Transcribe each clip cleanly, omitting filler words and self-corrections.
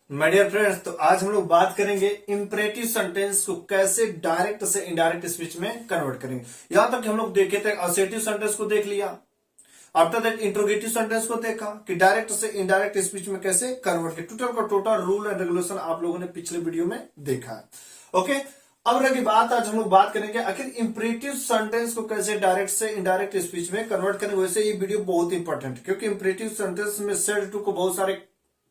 My dear friends, तो आज हम लोग बात करेंगे इंपरेटिव सेंटेंस को कैसे डायरेक्ट से इनडायरेक्ट स्पीच में कन्वर्ट करेंगे। यहां तक हम लोग देखे थे, असेटिव सेंटेंस को देख लिया। आफ्टर दैट इंट्रोगेटिव सेंटेंस को देखा कि डायरेक्ट से इनडायरेक्ट स्पीच में कैसे कन्वर्ट किया। टोटल का टोटल रूल एंड रेगुलेशन आप लोगों ने पिछले वीडियो में देखा है। ओके, अब रही बात, आज हम लोग बात करेंगे आखिर इंपरेटिव सेंटेंस को कैसे डायरेक्ट से इनडायरेक्ट स्पीच में कन्वर्ट करेंगे। वैसे ये वीडियो बहुत इंपॉर्टेंट है क्योंकि इंपरेटिव सेंटेंस में सेड टू को बहुत सारे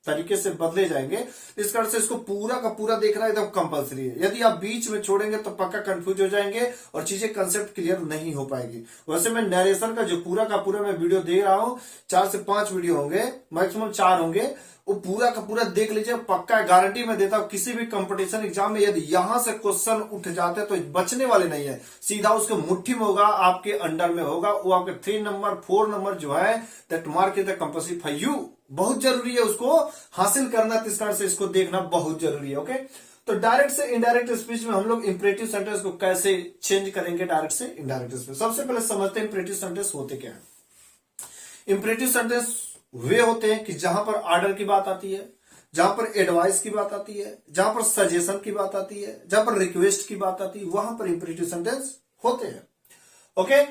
तरीके से बदले जाएंगे। इस कारण से इसको पूरा का पूरा देखना एकदम कंपलसरी है। यदि आप बीच में छोड़ेंगे तो पक्का कंफ्यूज हो जाएंगे और चीजें कंसेप्ट क्लियर नहीं हो पाएगी। वैसे मैं नरेशन का जो पूरा का पूरा मैं वीडियो दे रहा हूं, 4 से 5 वीडियो होंगे, मैक्सिमम 4 होंगे, वो पूरा का पूरा देख लीजिए। पक्का गारंटी मैं देता हूं, किसी भी कंपटीशन एग्जाम में यदि यहां से क्वेश्चन उठ जाते तो बचने वाले नहीं है, सीधा उसके मुट्ठी में होगा, आपके अंडर में होगा। वो आपके 3 नंबर 4 नंबर जो है that mark is the compulsory for you. बहुत जरूरी है उसको हासिल करना, इस कारण से इसको देखना बहुत जरूरी है। ओके, तो डायरेक्ट से इनडायरेक्ट स्पीच में हम लोग इंपरेटिव सेंटेंस को कैसे चेंज करेंगे डायरेक्ट से इनडायरेक्ट स्पीच। सबसे पहले समझते हैं इंपरेटिव सेंटेंस होते क्या है। इंपरेटिव सेंटेंस वे होते हैं कि जहां पर ऑर्डर की बात आती है, जहां पर एडवाइस की बात आती है, जहां पर सजेशन की बात आती है, जहां पर रिक्वेस्ट की बात आती है, वहां पर इंपरेटिव सेंटेंस होते हैं। ओके,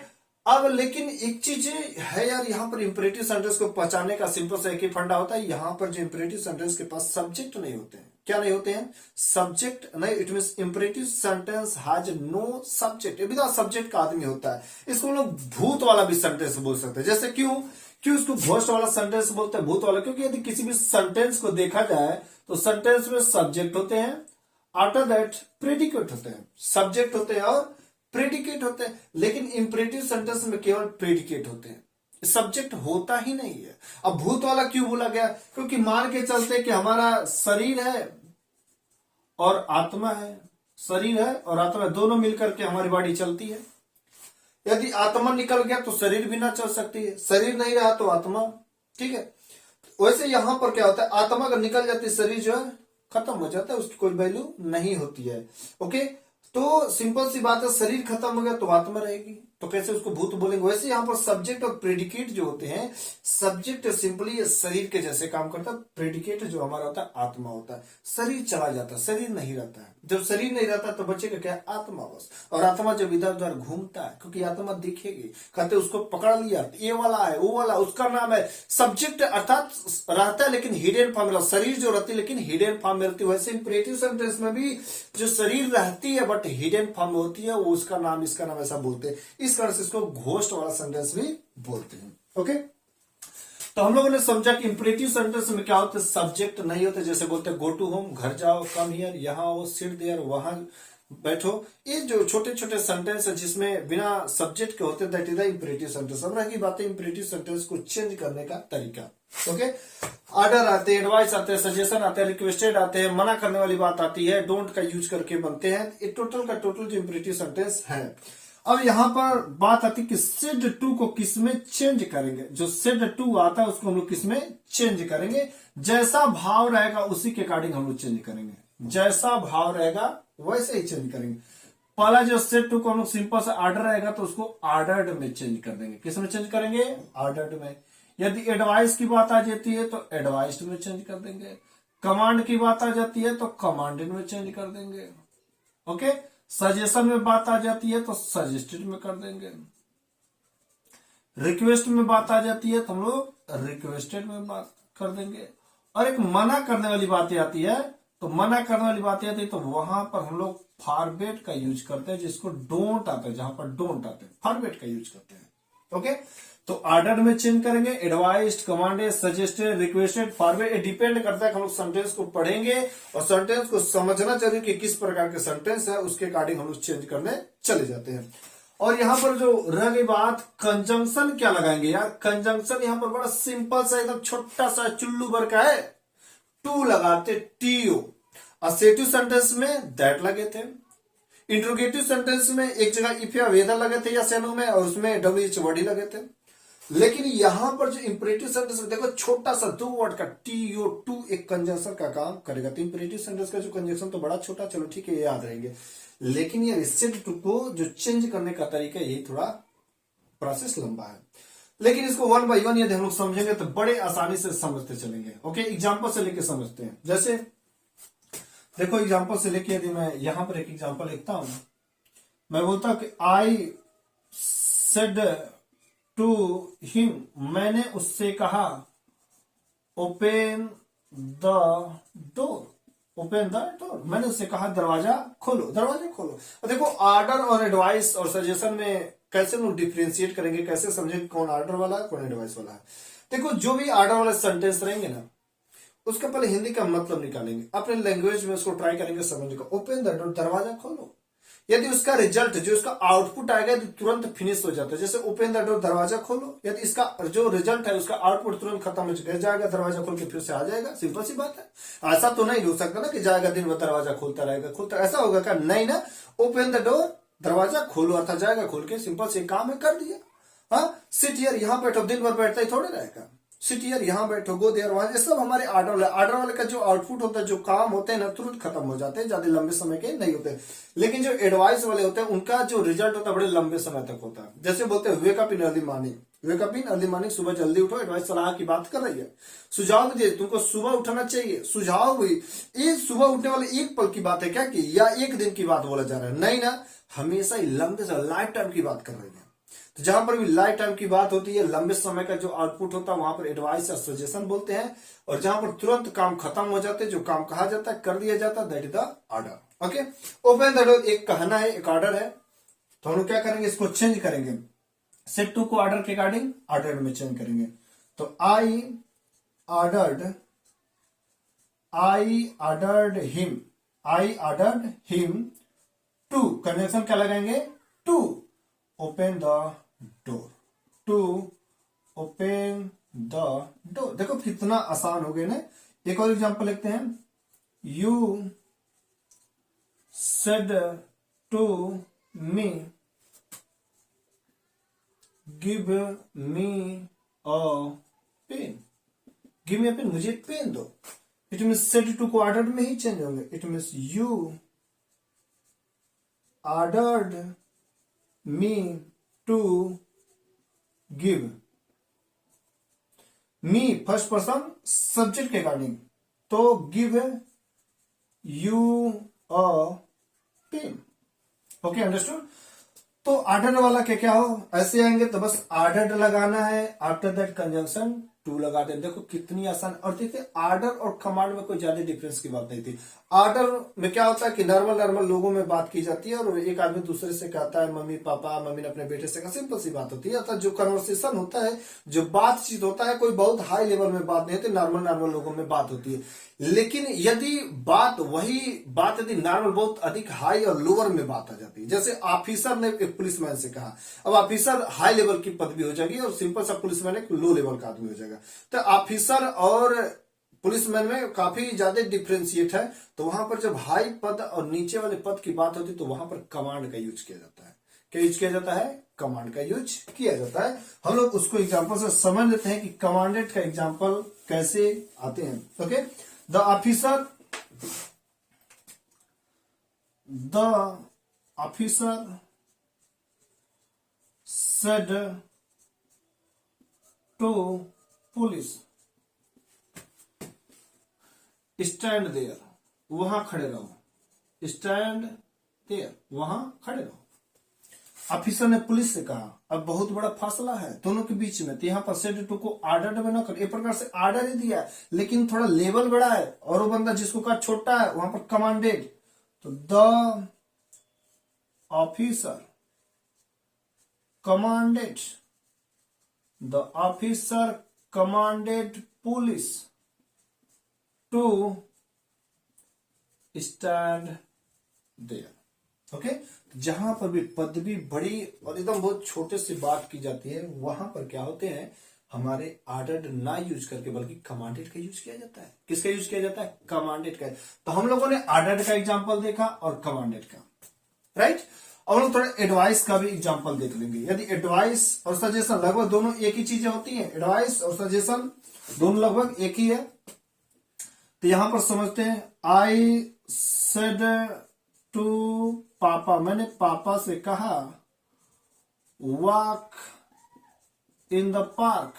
अब लेकिन एक चीज है यार, यहां पर इंपरेटिव सेंटेंस को पहचानने का सिंपल सा एक ही फंडा होता है। यहां पर जो इंपरेटिव सेंटेंस के पास सब्जेक्ट नहीं होते हैं। क्या नहीं होते हैं? सब्जेक्ट नहीं। It means imperative sentence has no subject. Without subject का आदमी होता है। इसको हम लोग भूत वाला भी सेंटेंस बोल सकते हैं। जैसे क्यों इसको घोस्ट वाला सेंटेंस बोलते हैं, भूत वाला? क्योंकि यदि किसी भी सेंटेंस को देखा जाए तो सेंटेंस में सब्जेक्ट होते हैं, आफ्टर दैट प्रेडिकेट होते हैं। सब्जेक्ट होते हैं और प्रेडिकेट होते हैं, लेकिन इंपरेटिव सेंटेंस में केवल प्रेडिकेट होते हैं, सब्जेक्ट होता ही नहीं है। अब भूत वाला क्यों बोला गया? क्योंकि मान के चलते कि हमारा शरीर है और आत्मा है, शरीर है और आत्मा दोनों मिलकर के हमारी बॉडी चलती है। यदि आत्मा निकल गया तो शरीर भी ना चल सकती है, शरीर नहीं रहा तो आत्मा। ठीक है, वैसे यहां पर क्या होता है, आत्मा अगर निकल जाती है, शरीर जो है खत्म हो जाता है, उसकी कोई वैल्यू नहीं होती है। ओके, तो सिंपल सी बात है, शरीर खत्म हो गया तो आत्मा रहेगी, तो कैसे उसको भूत बोलेंगे? वैसे यहां पर सब्जेक्ट और प्रेडिकेट जो होते हैं, सब्जेक्ट सिंपली शरीर के जैसे काम करता है, प्रेडिकेट जो हमारा होता है आत्मा होता है। शरीर चला जाता है, शरीर नहीं रहता है। जब शरीर नहीं रहता तो बचेगा क्या? आत्मा बस। और आत्मा जब इधर उधर घूमता है, क्योंकि आत्मा दिखेगी, कहते उसको पकड़ लिया, ये वाला है वो वाला, उसका नाम है सब्जेक्ट, अर्थात रहता है लेकिन हिडन फॉर्म में। शरीर जो रहती है लेकिन हिडन फॉर्म में रहती है। वैसे इंपरेटिव सेंटेंस में भी जो शरीर रहती है बट हिडन फॉर्म में होती है, वो उसका नाम इसका नाम ऐसा बोलते हैं। इस कारण से इसको घोस्ट वाला सेंटेंस भी बोलते हैं। ओके, तो हम लोगों ने समझा कि इंपरेटिव सेंटेंस में क्या होता है, सब्जेक्ट नहीं होते। जैसे बोलते हैं गो टू होम, घर जाओ, कम हियर, यहां आओ, सिट देयर, वहां बैठो। ये जो छोटे छोटे सेंटेंस है जिसमें बिना सब्जेक्ट के होते हैं, that is the imperative sentence. अब रही बात है इंपरेटिव सेंटेंस को चेंज करने का तरीका। ओके, ऑर्डर आते हैं, एडवाइस आते हैं, सजेशन आते हैं, रिक्वेस्टेड आते हैं, मना करने वाली बात आती है, डोंट का यूज करके बनते हैं। ये टोटल का टोटल जो इंपरेटिव सेंटेंस है। अब यहां पर बात आती है कि सेड टू को किस में चेंज करेंगे। जो सेड टू आता है उसको हम लोग किस में चेंज करेंगे? जैसा भाव रहेगा उसी के अकॉर्डिंग हम लोग चेंज करेंगे। जैसा भाव रहेगा वैसे ही चेंज करेंगे। पहला जो सेड टू को हम लोग सिंपल सा ऑर्डर रहेगा तो उसको ऑर्डर्ड में चेंज कर देंगे। किस में चेंज करेंगे? ऑर्डर्ड में। यदि एडवाइस की बात आ जाती है तो एडवाइस्ड में चेंज कर देंगे। कमांड की बात आ जाती है तो कमांडेड में चेंज कर देंगे। ओके, सजेशन में बात आ जाती है तो सजेस्टेड में कर देंगे। रिक्वेस्ट में बात आ जाती है तो हम लोग रिक्वेस्टेड में बात कर देंगे। और एक मना करने वाली बातें आती है तो मना करने वाली बातें आती है तो वहां पर हम लोग फॉरबेट का यूज करते हैं, जिसको डोंट आता है, जहां पर डोंट आते हैं फॉरबेट का यूज करते हैं। ओके, तो ऑर्डर में चेंज करेंगे, advised, commanded, suggested, requested, forward. ये डिपेंड करता है कि हम लोग सेंटेंस को पढ़ेंगे और सेंटेंस को समझना चाहिए कि किस प्रकार के सेंटेंस है, उसके अकॉर्डिंग हम लोग चेंज करने चले जाते हैं। और यहां पर जो रह गई बात, कंजंक्शन क्या लगाएंगे यार? कंजंक्शन यहां पर बड़ा सिंपल सा एकदम छोटा सा चुल्लू भर का है, टू लगाते, टीओ। असेटिव सेंटेंस में दैट लगे थे। इंट्रोगेटिव सेंटेंस में एक जगह इफ या वेदर लगे थे या सेनो में, और उसमें डब्ल्यूएच वर्ड ही लगे थे। लेकिन यहां पर जो इंपरेटिव सेंटेंस देखो, छोटा सा 2 वर्ड का टीओ, टू एक कंजंक्शन का काम करेगा। तो इंपरेटिव सेंटेंस का जो कंजंक्शन तो बड़ा छोटा, चलो ठीक है, ये याद रहेंगे। लेकिन ये सेड टू को जो चेंज करने का तरीका, यही थोड़ा प्रोसेस लंबा है। लेकिन इसको 1 बाय 1 यदि हम लोग समझेंगे तो बड़े आसानी से समझते चलेंगे। ओके, एग्जाम्पल से लेके समझते हैं। जैसे देखो एग्जांपल से लेके यदि मैं यहां पर एक एग्जांपल लिखता हूं, मैं बोलता हूं कि आई सेड टू हिम, मैंने उससे कहा, open the door, open the door, मैंने उससे कहा दरवाजा खोलो, दरवाजा खोलो। और देखो आर्डर और एडवाइस और सजेशन में कैसे लोग डिफ्रेंशिएट करेंगे, कैसे समझेंगे कौन आर्डर वाला है कौन एडवाइस वाला है। देखो जो भी आर्डर वाले सेंटेंस रहेंगे ना, उसका पहले हिंदी का मतलब निकालेंगे, अपने लैंग्वेज में उसको ट्राई करेंगे समझने का। ओपन द डोर, दरवाजा खोलो। यदि उसका रिजल्ट जो उसका आउटपुट आएगा तो तुरंत फिनिश हो जाता है, जैसे ओपन द डोर, दरवाजा खोलो। यदि इसका जो रिजल्ट है उसका आउटपुट तुरंत खत्म हो जाएगा, दरवाजा खोल के फिर से आ जाएगा, सिंपल सी बात है। ऐसा तो नहीं हो सकता ना कि जाएगा दिन भर दरवाजा खोलता रहेगा, खोलता, ऐसा होगा क्या? नहीं ना। ओपन द डोर, दरवाजा खोलो, अर्थात जाएगा खोल के, सिंपल से काम है, कर दिया। हाँ, सिट हियर, यहाँ बैठो, दिन भर बैठता ही थोड़े रहेगा। सिट हियर, यहाँ बैठो, गो देयर, वहां, ये सब हमारे आर्डर वाले का जो आउटपुट होता है, जो काम होते हैं ना, तुरंत खत्म हो जाते हैं, ज्यादा लंबे समय के नहीं होते। लेकिन जो एडवाइस वाले होते हैं उनका जो रिजल्ट होता है बड़े लंबे समय तक होता है। जैसे बोलते हैं वेक up in early morning, wake up in early morning, सुबह जल्दी उठो, एडवाइस सलाह की बात कर रही है, सुझाव भी दे, तुमको सुबह उठना चाहिए, सुझाव भी। ये सुबह उठने वाले एक पल की बात है क्या कि, या एक दिन की बात बोला जा रहा है? नहीं ना, हमेशा ही लंबे से लाइफ टाइम की बात कर रही है। तो जहां पर भी लाइफ टाइम की बात होती है, लंबे समय का जो आउटपुट होता है, वहां पर एडवाइस या सजेशन बोलते हैं। और जहां पर तुरंत काम खत्म हो जाते हैं, जो काम कहा जाता है कर दिया जाता है, that is the order. Okay, open the door एक कहना है, एक ऑर्डर है। तो हम लोग क्या करेंगे, इसको चेंज करेंगे, सेट टू को ऑर्डर के अकॉर्डिंग ऑर्डर में चेंज करेंगे। तो I ordered him to, conjunction क्या लगाएंगे, to open the door, to open the door. देखो कितना आसान हो गया ना। एक और एग्जांपल लिखते हैं, you said to me, give me a pen, give me a pen, मुझे पेन दो। इट मीन सेड टू को ऑर्डर में ही चेंज होंगे। It mean you ordered me to give me, first person subject के according, तो give you a pen. Okay, understood. तो order वाला क्या हो, ऐसे आएंगे तो बस ऑर्डर लगाना है, आफ्टर दैट कंजंक्शन टू लगा दें। देखो कितनी आसान। और देखिए ऑर्डर और कमांड में कोई ज्यादा डिफरेंस की बात नहीं थी। ऑर्डर में क्या होता है कि नॉर्मल लोगों में बात की जाती है, और एक आदमी दूसरे से कहता है, मम्मी पापा, मम्मी ने अपने बेटे से कहा, सिंपल सी बात होती है। अर्थात जो कन्वर्सेशन होता है, जो बातचीत होता है, कोई बहुत हाई लेवल में बात नहीं होती, नॉर्मल लोगों में बात होती है। लेकिन यदि वही बात यदि नॉर्मल बहुत अधिक हाई और लोअर में बात आ जाती है, जैसे ऑफिसर ने एक पुलिसमैन से कहा, अब ऑफिसर हाई लेवल की पदवी हो जाएगी और सिंपल सा पुलिसमैन एक लो लेवल का आदमी हो जाएगा। तो ऑफिसर और पुलिसमैन में काफी ज्यादा डिफ्रेंशिएट है। तो वहां पर जब हाई पद और नीचे वाले पद की बात होती है, तो वहां पर कमांड का यूज किया जाता है। क्या यूज किया जाता है? कमांड का यूज किया जाता है। हम लोग उसको एग्जांपल से समझ लेते हैं कि कमांडेड का एग्जांपल कैसे आते हैं। Okay, the officer said to police, stand there, वहां खड़े रहो, stand there, वहां खड़े रहो। ऑफिसर ने पुलिस से कहा, अब बहुत बड़ा फासला है दोनों के बीच में, तो यहाँ पर सेड टू को ऑर्डर में ना कर, एक प्रकार से ऑर्डर ही दिया है, लेकिन थोड़ा लेवल बड़ा है, और वो बंदा जिसको कहा छोटा है, वहां पर कमांडेड। तो the officer commanded, the officer commanded police to stand there. Okay, जहां पर भी पदवी बड़ी और एकदम बहुत छोटे से बात की जाती है, वहां पर क्या होते हैं, हमारे ऑर्डर्ड ना यूज करके बल्कि कमांडेड का यूज किया जाता है। किसका यूज किया जाता है? कमांडेड का। तो हम लोगों ने ऑर्डर्ड का एग्जांपल देखा और कमांडेड का, राइट। और लोग थोड़ा एडवाइस का भी एग्जांपल देख लेंगे। यदि एडवाइस और सजेशन लगभग दोनों एक ही चीजें होती हैं, एडवाइस और सजेशन दोनों लगभग एक ही है। तो यहां पर समझते हैं, आई सेड टू पापा, मैंने पापा से कहा, walk in the park,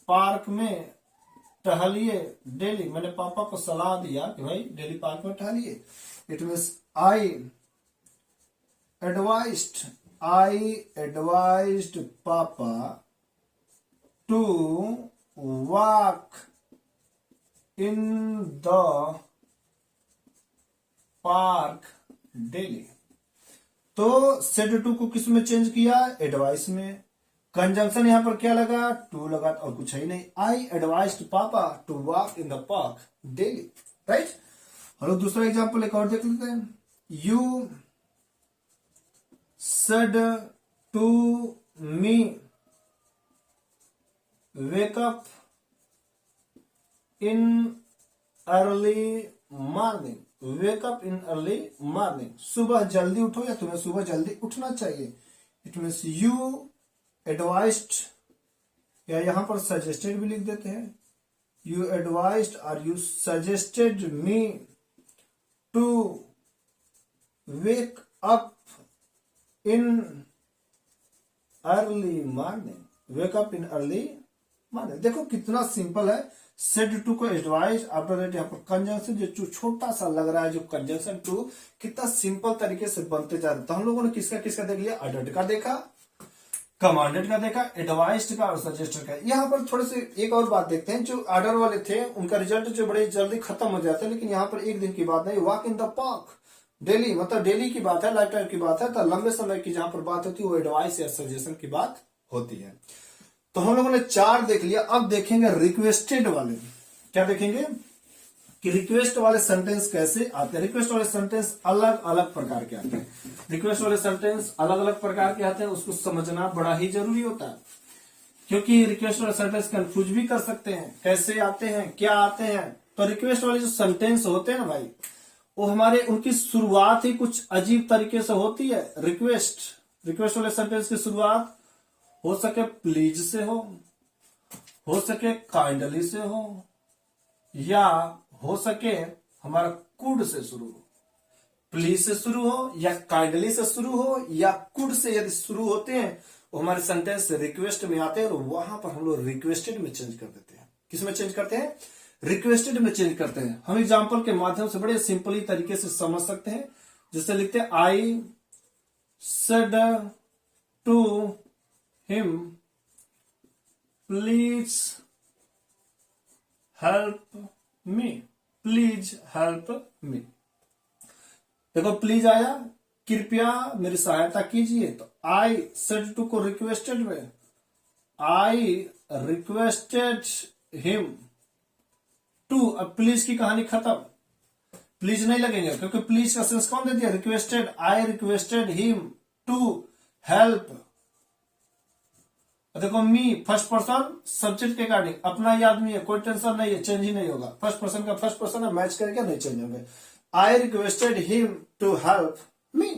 park में टहलिए डेली, मैंने पापा को सलाह दिया कि भाई डेली पार्क में टहलिए। It means I advised papa to walk in the park daily. तो सेड टू को किस में चेंज किया? एडवाइस में। कंजंक्शन यहां पर क्या लगा? टू लगा, और कुछ है नहीं। I advised papa to walk in the park daily, right. हम लोग दूसरा एग्जाम्पल एक और देख लेते हैं। You said to me wake up in early morning. Wake up in early morning, सुबह जल्दी उठो या तुम्हें सुबह जल्दी उठना चाहिए। इट मीन्स यू एडवाइज्ड, या यहां पर सजेस्टेड भी लिख देते हैं। यू एडवाइज्ड और you suggested me to wake up in early morning. Wake up in early morning. देखो कितना सिंपल है। सेड टू को एडवाइज, आफ्टर दैट यहाँ पर कंजंक्शन जो छोटा सा लग रहा है, जो कंजंक्शन टू कितना सिंपल तरीके से बनते जा रहे हैं। तो हम लोगों ने किसका किसका देख लिया? ऑर्डर्ड का देखा, कमांडेड का देखा, एडवाइज्ड का और सजेस्टेड का। यहाँ पर थोड़े से एक और बात देखते हैं। जो ऑर्डर वाले थे उनका रिजल्ट जो बड़े जल्दी खत्म हो जाता है, लेकिन यहाँ पर एक दिन की बात नहीं। Walk in the park daily, मतलब डेली की बात है, लाइफ टाइम की बात है। तो लंबे समय की जहां पर बात होती है वो एडवाइस या सजेशन की बात होती है। तो हम लोगों ने 4 देख लिया। अब देखेंगे रिक्वेस्टेड वाले। क्या देखेंगे कि रिक्वेस्ट वाले सेंटेंस कैसे आते हैं। रिक्वेस्ट वाले सेंटेंस अलग अलग प्रकार के आते हैं। रिक्वेस्ट वाले सेंटेंस अलग अलग प्रकार के आते हैं, उसको समझना बड़ा ही जरूरी होता है, क्योंकि रिक्वेस्ट वाले सेंटेंस कंफ्यूज भी कर सकते हैं। कैसे आते हैं, क्या आते हैं। तो रिक्वेस्ट वाले जो सेंटेंस होते हैं ना भाई, वो हमारे उनकी शुरुआत ही कुछ अजीब तरीके से होती है। रिक्वेस्ट वाले सेंटेंस की शुरुआत हो सके प्लीज से हो सके काइंडली से हो, या हो सके हमारा कुड से शुरू हो। प्लीज से शुरू हो या काइंडली से शुरू हो या कुड से यदि शुरू होते हैं, वो हमारे सेंटेंस रिक्वेस्ट में आते हैं, और वहां पर हम लोग रिक्वेस्टेड में चेंज कर देते हैं। किस में चेंज करते हैं? रिक्वेस्टेड में चेंज करते हैं। हम एग्जाम्पल के माध्यम से बड़े सिंपली तरीके से समझ सकते हैं। जैसे लिखते हैं, I said to him please help me. Please help me. देखो प्लीज आया, कृपया मेरी सहायता कीजिए। तो आई सेड टू को रिक्वेस्टेड में, आई रिक्वेस्टेड हिम टू। अब प्लीज की कहानी खत्म, प्लीज नहीं लगेंगे, क्योंकि प्लीज का सेंस कौन दे दिया? Requested. I requested him to help. देखो मी फर्स्ट पर्सन सब्जेक्ट के अकॉर्डिंग, अपना ही आदमी है, कोई टेंशन नहीं है, चेंज ही नहीं होगा। फर्स्ट पर्सन का फर्स्ट पर्सन है, मैच करके नहीं चेंज होंगे। I requested him to help me.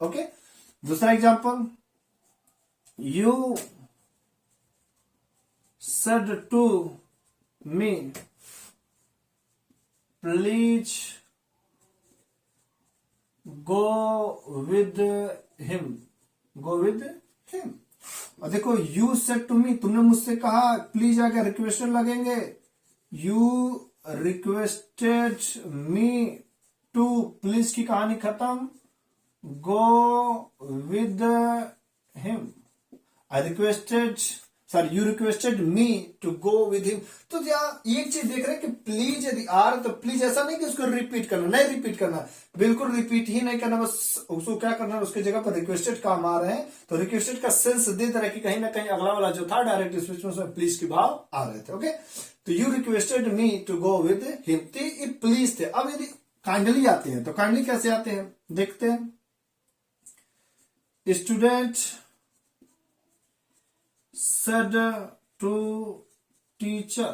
Okay, दूसरा example, you said to me please go with him. Go with him. और देखो यू सेड टू मी, तुमने मुझसे कहा, प्लीज आगे रिक्वेस्टेड लगेंगे। You requested me to, please की कहानी खत्म, go with him. I requested, sorry, you requested me to go with him. तो यहाँ एक चीज देख रहे हैं कि प्लीज यदि आ रहा तो प्लीज ऐसा नहीं कि उसको रिपीट करना, नहीं रिपीट करना, बिल्कुल रिपीट ही नहीं करना, बस उसको क्या करना है, उसके जगह पर रिक्वेस्टेड काम आ रहे हैं। तो रिक्वेस्टेड का सेंस दे दे रहा है कि कहीं ना कहीं अगला वाला जो था डायरेक्ट स्पीच में उसमें प्लीज के भाव आ रहे थे। ओके, तो you requested me to go with him, ये प्लीज थे। अब यदि काइंडली आते हैं तो काइंडली कैसे आते हैं देखते हैं। Student said to teacher,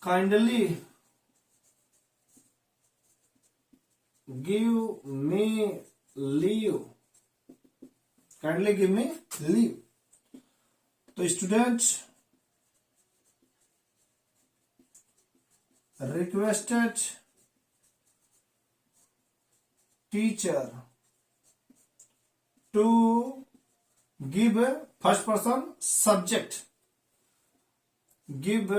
kindly give me leave. Kindly give me leave. तो student requested teacher to give first person subject, give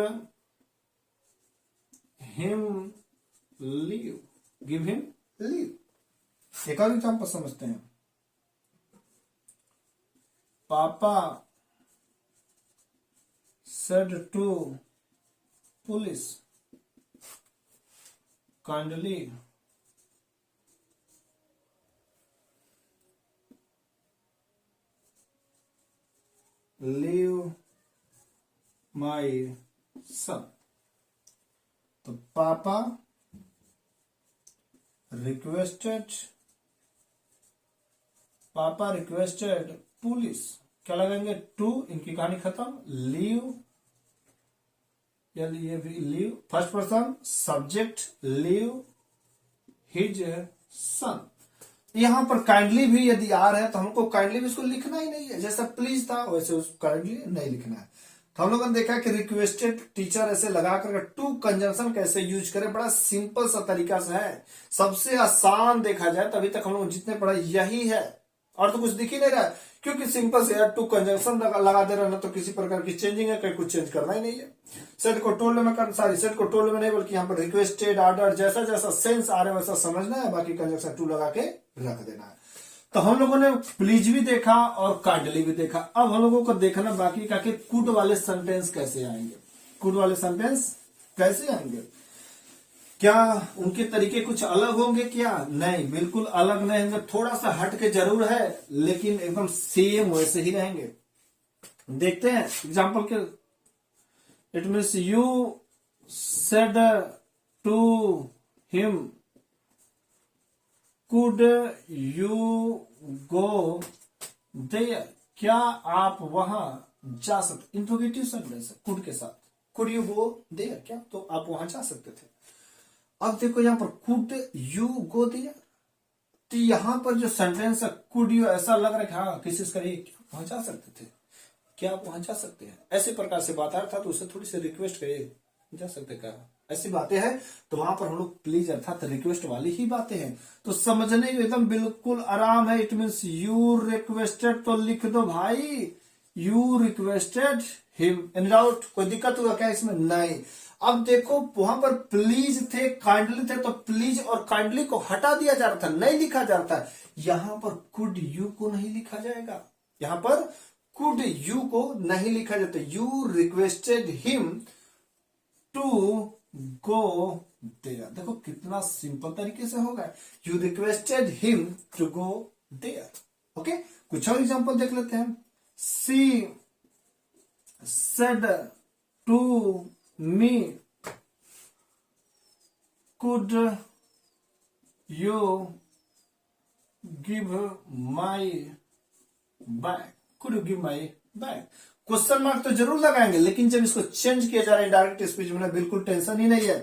him leave, give him leave. एक और एग्जाम्पल समझते हैं। पापा said to police kindly leave my son। तो पापा requested police, क्या लगाएंगे, टू, इनकी कहानी खत्म, leave, leave first person subject, leave his son. यहां पर काइंडली भी यदि आ रहा है तो हमको काइंडली भी इसको लिखना ही नहीं है, जैसा प्लीज था वैसे उसको काइंडली नहीं लिखना है। तो हम लोगों ने देखा कि रिक्वेस्टेड टीचर ऐसे लगा कर टू कंजंक्शन कैसे यूज करें, बड़ा सिंपल सा तरीका से है, सबसे आसान देखा जाए तभी तक हम लोग जितने पढ़ा यही है, और तो कुछ दिख ही नहीं रहा है, क्योंकि सिंपल से यार टू कंजंक्शन लगा दे रहा ना, तो किसी प्रकार की चेंजिंग है, कहीं कुछ चेंज करना ही नहीं है। सेट को टोल्ड में सेट को टोल्ड में नहीं, बल्कि यहाँ पर रिक्वेस्टेड, ऑर्डर, जैसा जैसा सेंस आ रहा है वैसा समझना है, बाकी कंजंक्शन टू लगा के रख देना है। तो हम लोगों ने प्लीज भी देखा और काइंडली भी देखा। अब हम लोगों को देखना बाकी का कि कुड वाले सेंटेंस कैसे आएंगे। कुड वाले सेंटेंस कैसे आएंगे, क्या उनके तरीके कुछ अलग होंगे क्या? नहीं, बिल्कुल अलग नहीं होंगे, थोड़ा सा हट के जरूर है, लेकिन एकदम सेम वैसे ही रहेंगे। देखते हैं एग्जाम्पल के। It means you said to him could you go there, क्या आप वहां जा सकते, इंट्रोगेटिव सेंटेंस कुड के साथ, कुड यू गो देयर, क्या तो आप वहां जा सकते थे। अब देखो यहां पर कुड यू गो देयर, तो यहां पर जो सेंटेंस है कुड यू, ऐसा लग रहा है कि हाँ किसी से करिए क्या वहां जा सकते थे, क्या आप वहां जा सकते हैं, ऐसे प्रकार से बात आ रहा था तो उससे थोड़ी सी रिक्वेस्ट करिए जा सकते क्या, ऐसी बातें हैं। तो वहां पर हम लोग प्लीज अर्थात रिक्वेस्ट वाली ही बातें हैं, तो समझने में एकदम बिल्कुल आराम है। इट मीन्स यू रिक्वेस्टेड, तो लिख दो भाई you requested him. Any doubt, कोई दिक्कत हुआ क्या इसमें? नहीं। अब देखो वहां पर प्लीज थे, काइंडली थे, तो प्लीज और काइंडली को हटा दिया जा रहा था, नहीं लिखा जा रहा था। यहां पर कुड यू को नहीं लिखा जाएगा, यहां पर कुड यू को नहीं लिखा जाता। You requested him to go there, देखो कितना सिंपल तरीके से होगा, you requested him to go there. Okay, कुछ और एग्जांपल देख लेते हैं। She said to me could you give my bag, could you give my bag. Question mark तो जरूर लगाएंगे, लेकिन जब इसको चेंज किया जा रहा है डायरेक्ट स्पीच में बिल्कुल टेंशन ही नहीं है,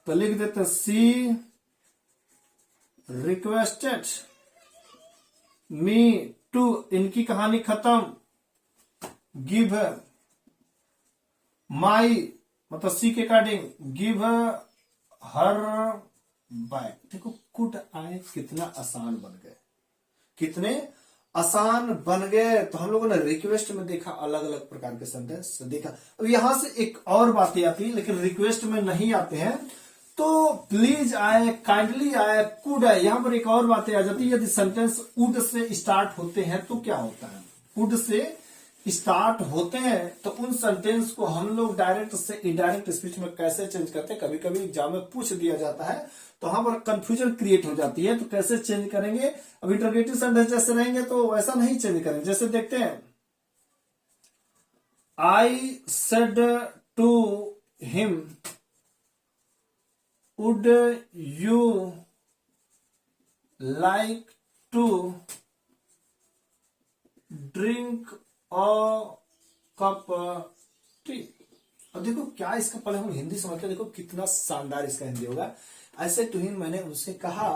तो लिख देते सी रिक्वेस्टेड मी टू, इनकी कहानी खत्म, गिव माई मतलब सी के अकॉर्डिंग गिव हर बैग। देखो कुड आए कितना आसान बन गए, कितने आसान बन गए। तो हम लोगों ने रिक्वेस्ट में देखा अलग अलग प्रकार के सेंटेंस देखा। अब यहां से एक और बातें आती है, लेकिन रिक्वेस्ट में नहीं आते हैं। तो प्लीज आए, काइंडली आए, कुड आए, यहां पर एक और बातें आ जाती है। यदि सेंटेंस वुड से स्टार्ट होते हैं तो क्या होता है, वुड से स्टार्ट होते हैं तो उन सेंटेंस को हम लोग डायरेक्ट से इनडायरेक्ट स्पीच में कैसे चेंज करते हैं, कभी कभी एग्जाम में पूछ दिया जाता है, तो वहां पर कंफ्यूजन क्रिएट हो जाती है। तो कैसे चेंज करेंगे, अब इंटरोगेटिव सेंटेंस जैसे रहेंगे तो वैसा नहीं चेंज करेंगे। जैसे देखते हैं, I said to him would you like to drink cup tea. अब देखो क्या इसका, पहले हम हिंदी समझते, देखो कितना शानदार इसका हिंदी होगा। ऐसे टू हिम, मैंने उनसे कहा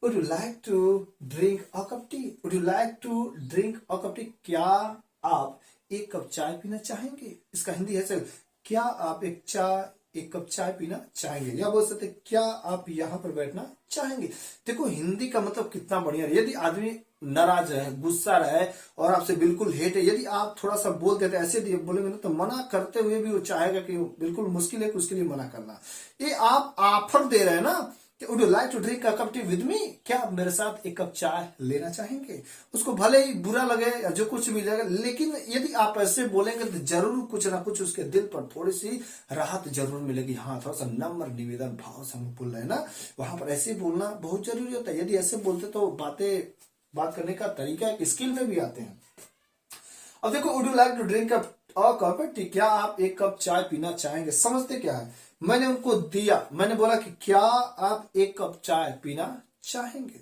would you like to drink a cup tea, would you like to drink a cup tea, क्या आप एक कप चाय पीना चाहेंगे। इसका हिंदी है सर, क्या आप एक कप चाय पीना चाहेंगे, या बोल सकते क्या आप यहां पर बैठना चाहेंगे। देखो हिंदी का मतलब कितना बढ़िया है। यदि आदमी नाराज है, गुस्सा रहे और आपसे बिल्कुल हेट है, यदि आप थोड़ा सा बोल देते ऐसे बोलेंगे ना, तो मना करते हुए भी वो चाहेगा कि बिल्कुल मुश्किल है कि उसके लिए मना करना। ये आप ऑफर दे रहे हैं ना कि would you like to drink a cup tea with me, क्या आप मेरे साथ एक कप चाय लेना चाहेंगे? उसको भले ही बुरा लगे या जो कुछ भी लगे, लेकिन यदि आप ऐसे बोलेंगे तो जरूर कुछ ना कुछ उसके दिल पर थोड़ी सी राहत जरूर मिलेगी। हाँ, थोड़ा सा नम्र निवेदन भाव से हम बोल रहे हैं ना, वहां पर ऐसे बोलना बहुत जरूरी होता है। यदि ऐसे बोलते तो बात करने का तरीका एक स्किल में भी आते हैं। अब देखो, would you like to drink a cup tea, क्या आप एक कप चाय पीना चाहेंगे? समझते क्या है, मैंने उनको दिया, मैंने बोला कि क्या आप एक कप चाय पीना चाहेंगे?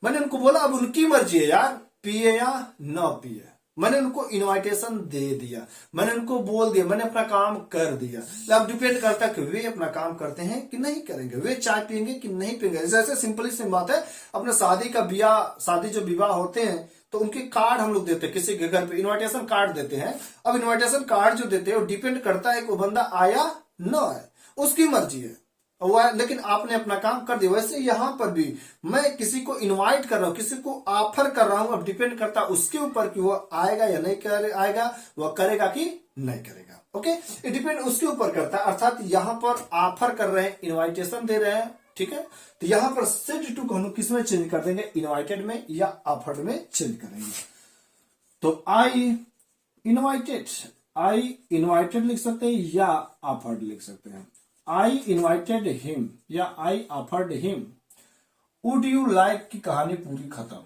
मैंने उनको बोला, अब उनकी मर्जी है यार, पिए या ना पिए। मैंने उनको इनविटेशन दे दिया, मैंने उनको बोल दिया, मैंने अपना काम कर दिया। अब डिपेंड करता है कि वे अपना काम करते हैं कि नहीं करेंगे, वे चाय पियेंगे कि नहीं पियेंगे। जैसे सिंपली सी बात है, अपने शादी जो विवाह होते हैं तो उनके कार्ड हम लोग देते हैं, किसी के घर पे इनविटेशन कार्ड देते हैं। अब इनविटेशन कार्ड जो देते हैं वो डिपेंड करता है कि वो बंदा आया ना आए, उसकी मर्जी है लेकिन आपने अपना काम कर दिया। वैसे यहां पर भी मैं किसी को इनवाइट कर रहा हूं, किसी को ऑफर कर रहा हूं, अब डिपेंड करता है उसके ऊपर कि वो आएगा या नहीं आएगा, वह करेगा कि नहीं करेगा। ओके, ये डिपेंड उसके ऊपर करता है। अर्थात यहां पर ऑफर कर रहे हैं, इनविटेशन दे रहे हैं, ठीक है। तो यहां पर सेड टू को हम लोग किस में चेंज कर देंगे, इनवाइटेड में या ऑफर्ड में चेंज करेंगे। तो आई इनवाइटेड लिख सकते हैं या ऑफर्ड लिख सकते हैं। आई इन्वाइटेड हिम या I offered him. Would you like की कहानी पूरी खत्म।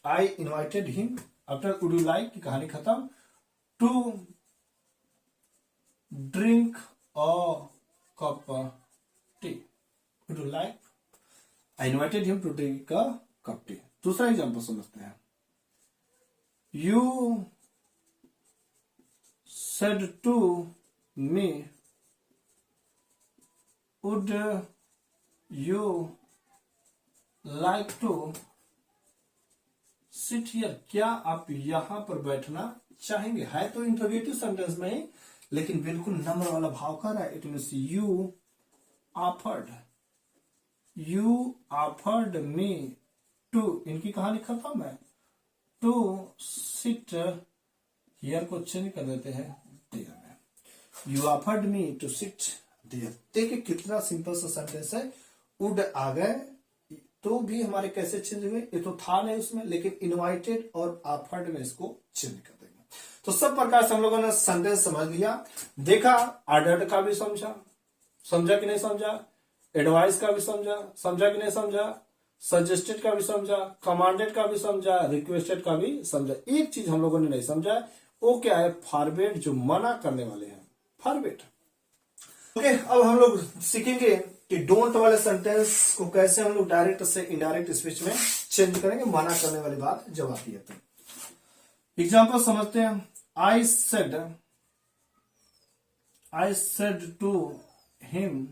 I invited him, after would you like की कहानी खत्म। To drink a cup tea, would you like, I invited him to drink a cup tea. दूसरा example समझते हैं। You said to me, would you like to sit here, क्या आप यहां पर बैठना चाहेंगे? है तो इंटरोगेटिव सेंटेंस में ही, लेकिन बिल्कुल नम्र वाला भाव कर रहा है। It means you offered me to, इनकी कहानी खत्म है, टू सिट हियर को चेंज कर देते हैं देयर में। You offered me to sit there. देखिए कितना सिंपल सा सेंटेंस है। वुड आ गए तो भी हमारे कैसे चेंज हुए, ये तो था नहीं उसमें, लेकिन इनवाइटेड और ऑफर्ड में इसको चेंज कर देंगे। तो सब प्रकार से हम लोगों ने सेंटेंस समझ लिया, देखा, ऑर्डर्ड का भी समझा कि नहीं समझा, एडवाइस का भी समझा कि नहीं समझा, सजेस्टेड का भी समझा, कमांडेड का भी समझा, रिक्वेस्टेड का भी समझा। एक चीज हम लोगों ने नहीं समझा, वो क्या है, फॉरवर्ड, जो मना करने वाले हैं, फॉरवर्ड। ओके, अब हम लोग सीखेंगे कि डोंट वाले सेंटेंस को कैसे हम लोग डायरेक्ट से इनडायरेक्ट स्पीच में चेंज करेंगे, मना करने वाली बात जब आती है तो। एग्जांपल समझते हैं। I said to him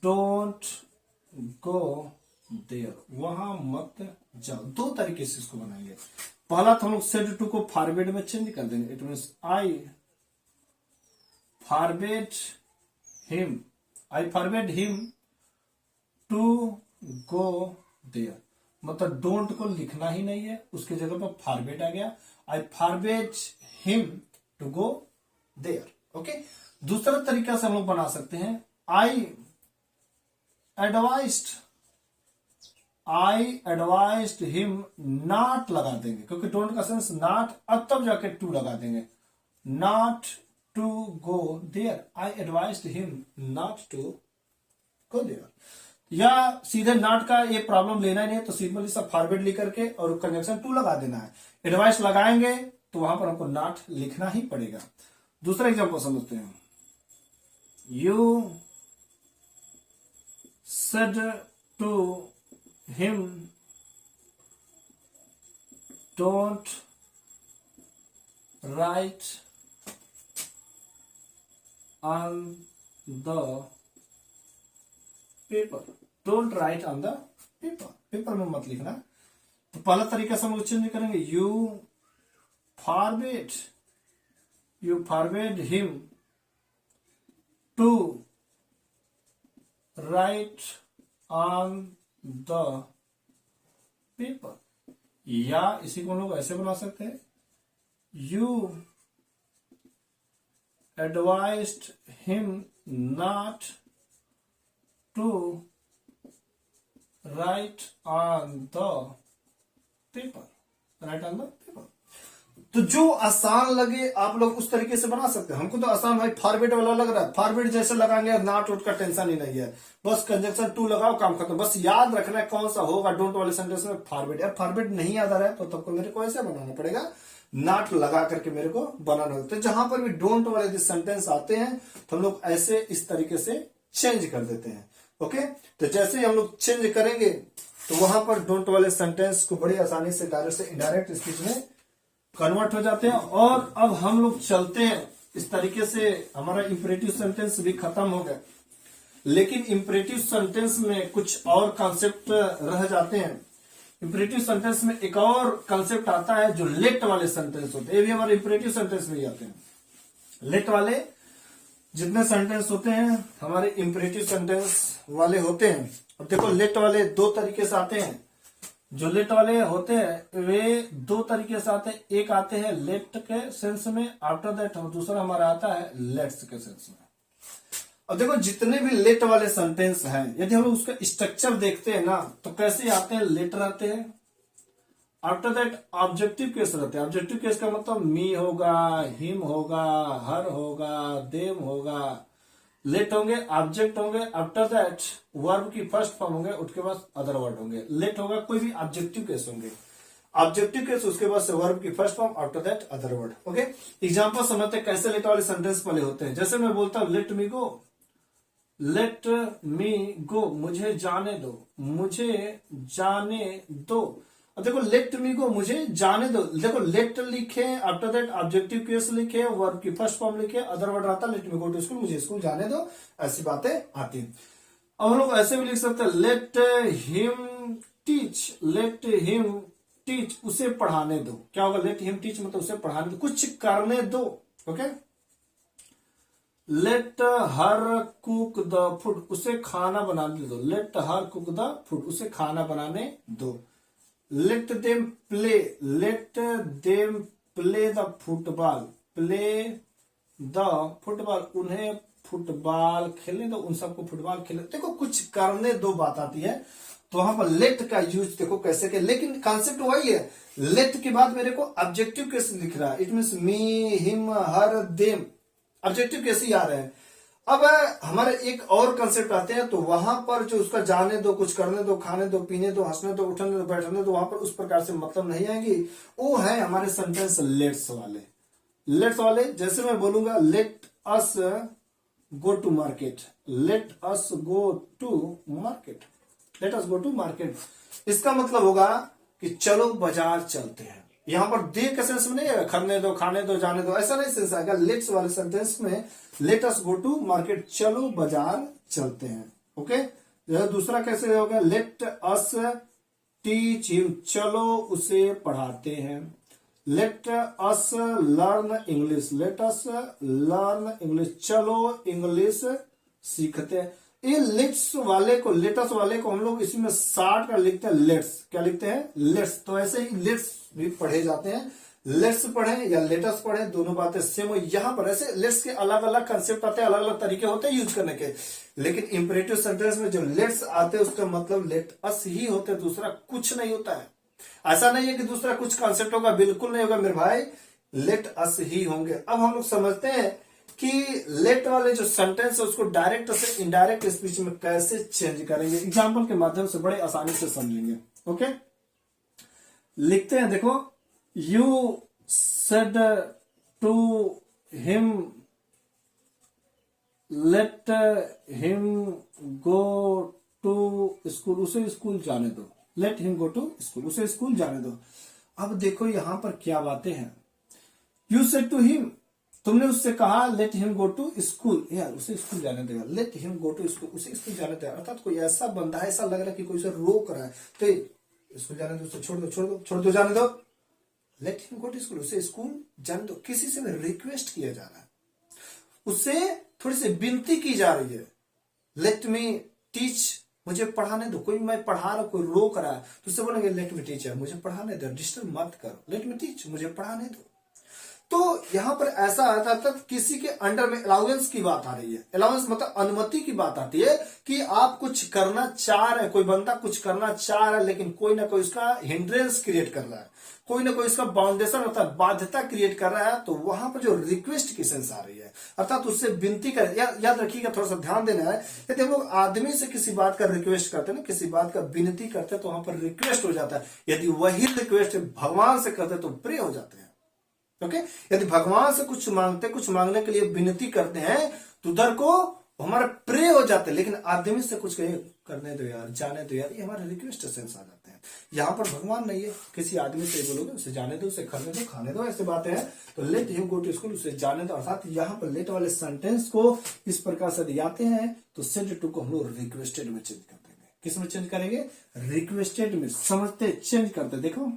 don't go there, वहां मत जाओ। दो तरीके से इसको बनाएंगे। पहला तो हम लोग सेड टू को फॉरवर्ड में चेंज कर देंगे। It means I forward him to go there, मतलब डोंट को लिखना ही नहीं है, उसके जगह पर फॉरवर्ड आ गया। I forward him to go there. Okay, दूसरा तरीका से हम लोग बना सकते हैं। आई एडवाइज्ड हिम, नॉट लगा देंगे क्योंकि डोंट का सेंस नॉट, अब तब जाके टू लगा देंगे, not to go there. I advised him not to go there. या सीधे नॉट का ये प्रॉब्लम लेना ही नहीं है तो सिंपली सब फॉरवर्ड लिख करके और कंजंक्शन टू लगा देना है। एडवाइस लगाएंगे तो वहां पर हमको नॉट लिखना ही पड़ेगा। दूसरा एग्जांपल समझते हैं। You said to him don't write on the paper, don't write on the paper, paper में मत लिखना। तो पहला तरीका से हम लोग चेंज करेंगे। You forward him to write on the paper, या इसी को हम लोग ऐसे बना सकते हैं, you advised him not to write on the paper, write on the paper. तो जो आसान लगे आप लोग उस तरीके से बना सकते हैं। हमको तो आसान भाई फॉरवर्ड वाला लग रहा है, फॉरवर्ड जैसे लगाएंगे नॉट उट का टेंशन ही नहीं है, बस कंजंक्शन टू लगाओ काम खत्म। बस याद रखना है कौन सा होगा डोंट वाले सेंटेंस में फॉरवर्ड। अब फॉरवर्ड नहीं याद आ रहा है तो तब को मेरे को ऐसे बनाना पड़ेगा, नॉट लगा करके मेरे को बनाना होगा। तो जहां पर भी डोंट वाले सेंटेंस आते हैं तो हम लोग ऐसे इस तरीके से चेंज कर देते हैं। ओके, तो जैसे ही हम लोग चेंज करेंगे तो वहां पर डोंट वाले सेंटेंस को बड़ी आसानी से डायरेक्ट से इनडायरेक्ट स्पीच में कन्वर्ट हो जाते हैं। और अब हम लोग चलते हैं इस तरीके से, हमारा इंपरेटिव सेंटेंस भी खत्म हो गया, लेकिन इंपरेटिव सेंटेंस में कुछ और कॉन्सेप्ट रह जाते हैं। इंपरेटिव सेंटेंस में एक और कॉन्सेप्ट आता है जो लेट वाले सेंटेंस होते हैं, ये भी हमारे इंपरेटिव सेंटेंस में ही आते हैं। लेट वाले जितने सेंटेंस होते हैं हमारे इंपरेटिव सेंटेंस वाले होते हैं। अब देखो लेट वाले दो तरीके से आते हैं। जो लेट वाले होते हैं वे दो तरीके से आते हैं, एक आते हैं लेट के सेंस में, आफ्टर दैट दूसरा हमारा आता है लेट्स के सेंस में। अब देखो जितने भी लेट वाले सेंटेंस हैं, यदि हम लोग उसका स्ट्रक्चर देखते हैं ना तो कैसे आते हैं, लेट रहते हैं, आफ्टर दैट ऑब्जेक्टिव केस रहते हैं। ऑब्जेक्टिव केस का मतलब मी होगा, हिम होगा, हर होगा, देम होगा, लेट होंगे, ऑब्जेक्ट होंगे, आफ्टर दैट वर्ब की फर्स्ट फॉर्म होंगे, उसके बाद अदर वर्ड होंगे। लेट होगा कोई भी ऑब्जेक्टिव केस होंगे, ऑब्जेक्टिव केस उसके बाद से वर्ब की first form, after that other word. Okay, example समझते हैं कैसे लेट वाले सेंटेंस वाले होते हैं। जैसे मैं बोलता हूं लेट मी गो, लेट मी गो, मुझे जाने दो, मुझे जाने दो। अब देखो लेट मी गो, मुझे जाने दो, देखो लेट लिखे, आफ्टर दैट ऑब्जेक्टिव केस लिखे, वर्ब की फर्स्ट फॉर्म लिखे, अदर वर्ड आता let me go to school, मुझे स्कूल जाने दो, ऐसी बातें आती हैं। अब हम लोग ऐसे भी लिख सकते हैं let him teach, let him teach, उसे पढ़ाने दो। क्या होगा, लेट हिम टीच मतलब उसे पढ़ाने दो, कुछ करने दो। Okay, let her cook the food, उसे खाना बनाने दो, let her cook the food, उसे खाना बनाने दो। Late them play, late them play the football, play the football, उन्हें फुटबॉल खेलने दो, उन सबको फुटबॉल खेलने। देखो कुछ करने दो बात आती है तो वहां पर लेट का यूज देखो कैसे के, लेकिन कॉन्सेप्ट वही है। लेट के बाद मेरे को ऑब्जेक्टिव केस लिख रहा है, it mean me, him, her, them, objective case ही आ रहे हैं। अब हमारे एक और कंसेप्ट आते हैं तो वहां पर जो उसका जाने दो, कुछ करने दो, खाने दो, पीने दो, हंसने दो, उठने दो, बैठने दो, वहां पर उस प्रकार से मतलब नहीं आएगी। वो है हमारे सेंटेंस लेट्स वाले। लेट्स वाले जैसे मैं बोलूंगा let us go to market, let us go to market, let us go to market, इसका मतलब होगा कि चलो बाजार चलते हैं। यहां पर दे का सेंस में नहीं है करने दो, खाने दो, जाने दो, ऐसा नहीं सेंस आएगा। लेट्स वाले सेंटेंस में let us go to market, चलो बाजार चलते हैं। ओके, दूसरा कैसे होगा, लेट अस टीच हिम, चलो उसे पढ़ाते हैं। Let us learn English, let us learn English, चलो इंग्लिश सीखते हैं। ये लेट्स वाले को, लेटस वाले को हम लोग इसमें शार्ट कर लिखते हैं लेट्स, क्या लिखते हैं, लेट्स। तो ऐसे ही लेट्स भी पढ़े जाते हैं, लेट्स पढ़े या लेटस पढ़े, दोनों बातें सेम हो। यहां पर ऐसे लेट्स के अलग अलग कंसेप्ट आते हैं, अलग अलग तरीके होते हैं यूज करने के, लेकिन इंपरेटिव सेंटेंस में जो लेट्स आते हैं उसका मतलब लेट अस ही होते हैं, दूसरा कुछ नहीं होता है। ऐसा नहीं है कि दूसरा कुछ कॉन्सेप्ट होगा, बिल्कुल नहीं होगा मेरे भाई, लेट अस ही होंगे। अब हम लोग समझते हैं कि लेट वाले जो सेंटेंस है उसको डायरेक्ट से इनडायरेक्ट स्पीच में कैसे चेंज करेंगे, एग्जाम्पल के माध्यम से बड़े आसानी से समझेंगे। ओके, लिखते हैं, देखो you said to him let him go to school, उसे स्कूल जाने दो, let him go to school, उसे स्कूल जाने दो। अब देखो यहां पर क्या बातें हैं, यू सेड टू हिम, तुमने उससे कहा let him go to school, यार उसे स्कूल जाने देगा, let him go to school, उसे स्कूल जाने देगा। अर्थात कोई ऐसा बंदा है, ऐसा लग रहा है कि कोई उसे रोक रहा है, तो स्कूल जाने दो, उसे छोड़ दो, छोड़ दो, छोड़ दो, जाने दो, let him go to school, उसे स्कूल जाने दो। किसी से भी रिक्वेस्ट किया जा रहा है, उससे थोड़ी सी विनती की जा रही है, लेट मी टीच, मुझे पढ़ाने दो। कोई मैं पढ़ा रहा हूं, कोई रोक रहा है तो उससे बोलेंगे लेट मी टीच, मुझे पढ़ाने दो, डिस्टर्ब मत करो, लेट मी टीच, मुझे पढ़ाने दो। तो यहां पर ऐसा आता था किसी के अंडर में अलाउंस की बात आ रही है। अलाउंस मतलब अनुमति की बात आती है कि आप कुछ करना चाह रहे हैं, कोई बंदा कुछ करना चाह रहा है लेकिन कोई ना कोई उसका हिंड्रेंस क्रिएट कर रहा है, कोई ना कोई इसका बाउंडेशन मतलब बाध्यता क्रिएट कर रहा है, तो वहां पर जो रिक्वेस्ट की सेंस आ रही है, अर्थात उससे विनती कर। याद रखिएगा, थोड़ा सा ध्यान देना है। यदि हम लोग आदमी से किसी बात का रिक्वेस्ट करते हैं ना, किसी बात का विनती करते हैं तो वहां पर रिक्वेस्ट हो जाता है। यदि वही रिक्वेस्ट भगवान से करते तो प्रे हो जाते हैं। ओके, यदि भगवान से कुछ मांगते, कुछ मांगने के लिए विनती करते हैं तो उधर को हमारा प्रे हो जाते हैं। लेकिन आदमी से कुछ करने दो यार, जाने दो यार, ये हमारे रिक्वेस्ट सेंस आ जाते हैं। यहां पर भगवान नहीं है, किसी आदमी से बोलोगे उसे जाने दो, उसे करने दो, खाने दो, ऐसे बातें हैं। तो let him go to school, उसे जाने दो। अर्थात यहां पर लेट वाले सेंटेंस को इस प्रकार से दिखाते हैं। तो सेंड टू को हम लोग रिक्वेस्टेड में चेंज कर देंगे। किस में चेंज करेंगे? रिक्वेस्टेड में। समझते चेंज करते, देखो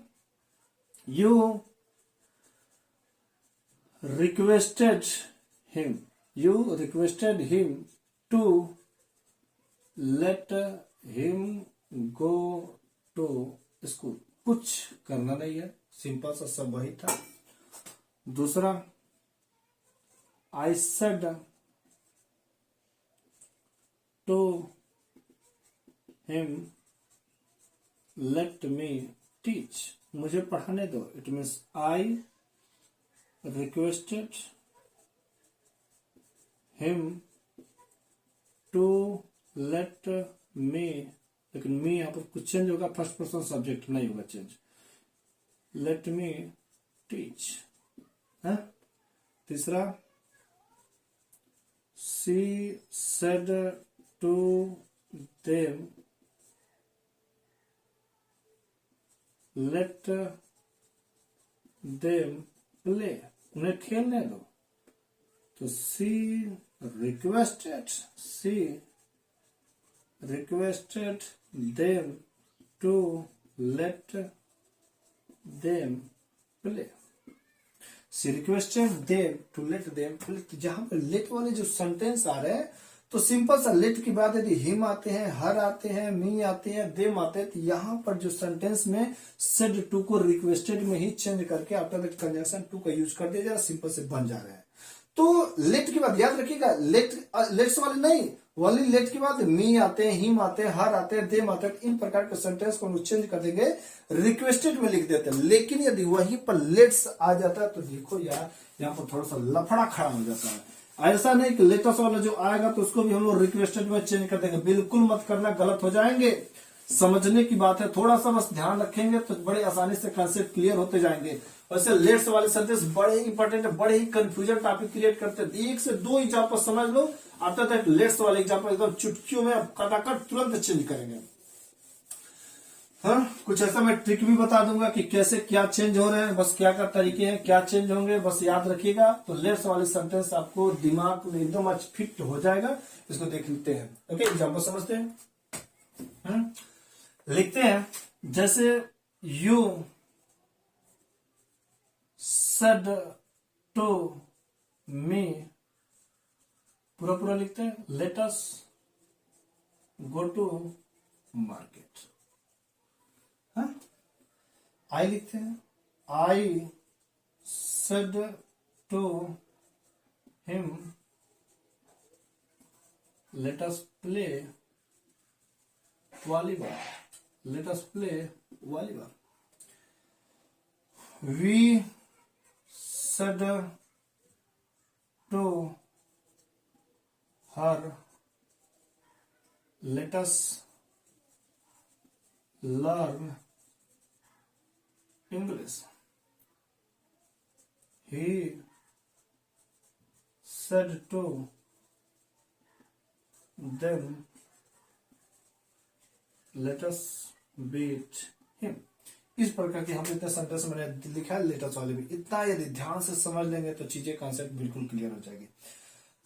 you requested him to let him go to school। कुछ करना नहीं है, सिंपल सा सब वही था। दूसरा, I said to him let me teach, मुझे पढ़ाने दो। It means I requested him to let me, लेकिन मी यहां पर कुछ चेंज होगा, फर्स्ट पर्सन सब्जेक्ट नहीं होगा चेंज। लेट मी टीच है। तीसरा, she said to them let them play, उन्हें खेलने दो। तो she requested them to let them play. She requested them to let them play. तो जहां पर लेट वाले जो सेंटेंस आ रहे हैं तो सिंपल सा लेट के बाद यदि हिम आते हैं, हर आते हैं, मी आते हैं, देम आते हैं, तो यहां पर जो सेंटेंस में सेड टू को रिक्वेस्टेड में ही चेंज करके आफ्टर द कंजंक्शन टू का यूज कर दिया जाए, सिंपल से बन जा रहे हैं। तो लेट के बाद याद रखिएगा, लेट्स वाले नहीं, वाली लेट के बाद मी आते हैं, हिम आते हैं, हर आते हैं, देम आते हैं। इन प्रकार के सेंटेंस को हम चेंज कर देंगे, रिक्वेस्टेड में लिख देते हैं। लेकिन यदि वहीं पर लेट्स आ जाता है तो देखो यार, यहाँ पर थोड़ा सा लफड़ा खड़ा हो जाता है। ऐसा नहीं कि लेटेस्ट वाला जो आएगा तो उसको भी हम लोग रिक्वेस्टेड में चेंज कर देंगे। बिल्कुल मत करना, गलत हो जाएंगे। समझने की बात है, थोड़ा सा बस ध्यान रखेंगे तो बड़े आसानी से कंसेप्ट क्लियर होते जाएंगे। वैसे लेट्स वाले सेंटेंस बड़े ही इंपॉर्टेंट है, बड़े ही कंफ्यूजन टॉपिक क्रिएट करते हैं। 1 से 2 एग्जाम्पल समझ लो, आफ्टर दैट लेट्स वाले एग्जाम्पल एकदम चुटकियों में कटाकट तुरंत चेंज करेंगे। हाँ, कुछ ऐसा मैं ट्रिक भी बता दूंगा कि कैसे क्या चेंज हो रहे हैं, बस क्या क्या तरीके हैं, क्या चेंज होंगे, बस याद रखिएगा। तो लेट्स वाले सेंटेंस आपको दिमाग में एकदम आज फिट हो जाएगा। इसको देख लेते हैं। ओके, एग्जाम्पल समझते हैं। लिखते हैं जैसे यू सेड टू मी, पूरा पूरा लिखते हैं। Let us go to market. I लिखते हैं, I said to him let us play volleyball. Let us play volleyball. We said to her let us learn English. He said to them, let us beat him. इस प्रकार की हम इतने sentence मैंने लिखा है लेटस वाले भी। इतना यदि ध्यान से समझ लेंगे तो चीजें कॉन्सेप्ट बिल्कुल क्लियर हो जाएगी।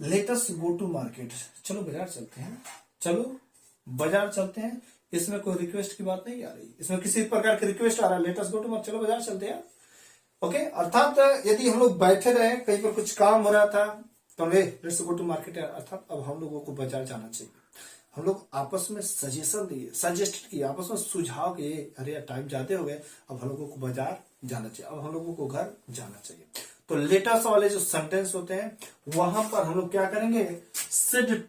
लेटस गो टू मार्केट, चलो बाजार चलते हैं, चलो बाजार चलते हैं। इसमें कोई रिक्वेस्ट की बात नहीं आ रही, इसमें किसी प्रकार की रिक्वेस्ट आ रहा है, लेटस गो टू, चलो बाजार चलते हैं। ओके, अर्थात यदि हम लोग बैठे रहे, कहीं पर कुछ काम हो रहा था तो लेट्स गो टू मार्केट, अर्थात अब हम लोगों को बाजार जाना चाहिए। हम लोग आपस में सजेशन दिए, सजेस्ट किए, आपस में सुझाव किए, अरे यार टाइम ज्यादा हो गए, अब हम लोगों को बाजार जाना चाहिए, अब हम लोगों को घर जाना चाहिए। तो लेटर्स वाले जो सेंटेंस होते हैं वहां पर हम लोग क्या करेंगे, सेड